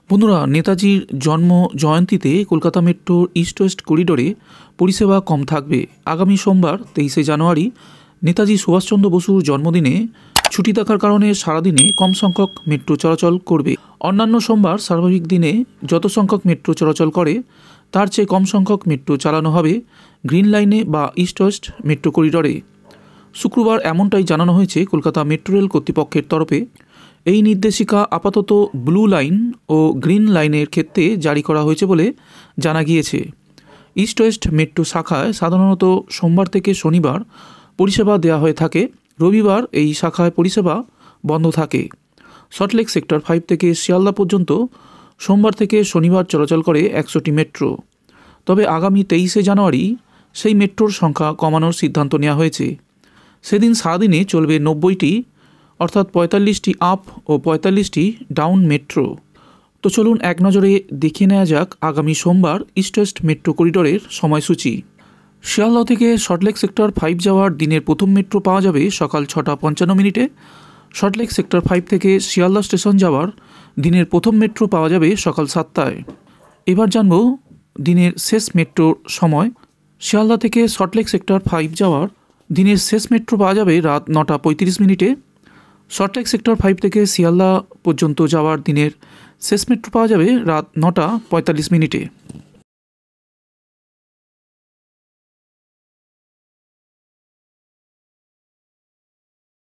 বন্ধুরা, নেতাজির জন্ম জয়ন্তীতে কলকাতা মেট্রোর ইস্ট ওয়েস্ট করিডোরে পরিষেবা কম থাকবে। আগামী সোমবার 23শে জানুয়ারি নেতাজি সুভাষচন্দ্র বসুর জন্মদিনে ছুটি থাকার কারণে সারাদিনে কম সংখ্যক মেট্রো চলাচল করবে। অন্যান্য সোমবার স্বাভাবিক দিনে যত সংখ্যক মেট্রো চলাচল করে তার চেয়ে কম সংখ্যক মেট্রো চালানো হবে গ্রিন লাইনে বা ইস্ট ওয়েস্ট মেট্রো করিডোরে। শুক্রবার এমনটাই জানানো হয়েছে কলকাতা মেট্রো রেল কর্তৃপক্ষের তরফে। এই নির্দেশিকা আপাতত ব্লু লাইন ও গ্রিন লাইনের ক্ষেত্রে জারি করা হয়েছে বলে জানা গিয়েছে। ইস্ট ওয়েস্ট মেট্রো শাখায় সাধারণত সোমবার থেকে শনিবার পরিষেবা দেওয়া হয়ে থাকে, রবিবার এই শাখায় পরিষেবা বন্ধ থাকে। সল্টলেক সেক্টর 5 থেকে শিয়ালদা পর্যন্ত সোমবার থেকে শনিবার চলাচল করে 100টি মেট্রো। তবে আগামী 23শে জানুয়ারি সেই মেট্রোর সংখ্যা কমানোর সিদ্ধান্ত নেওয়া হয়েছে। সেদিন সারাদিনে চলবে 90টি, অর্থাৎ 45টি আপ ও 45টি ডাউন মেট্রো। তো চলুন এক নজরে দেখে নেওয়া যাক আগামী সোমবার ইস্ট ওয়েস্ট মেট্রো করিডোরের সময়সূচি। শিয়ালদহ থেকে সল্টলেক সেক্টর 5 যাওয়ার দিনের প্রথম মেট্রো পাওয়া যাবে সকাল 6টা 55 মিনিটে। সল্টলেক সেক্টর 5 থেকে শিয়ালদহ স্টেশন যাওয়ার দিনের প্রথম মেট্রো পাওয়া যাবে সকাল 7টায়। এবার জানব দিনের শেষ মেট্রোর সময়। শিয়ালদহ থেকে সল্টলেক সেক্টর 5 যাওয়ার দিনের শেষ মেট্রো পাওয়া যাবে রাত 9টা 35 মিনিটে। সল্টলেক সেক্টর 5 থেকে শিয়ালদহ পর্যন্ত যাওয়ার দিনের শেষ মেট্রো পাওয়া যাবে রাত 9টা 45 মিনিটে।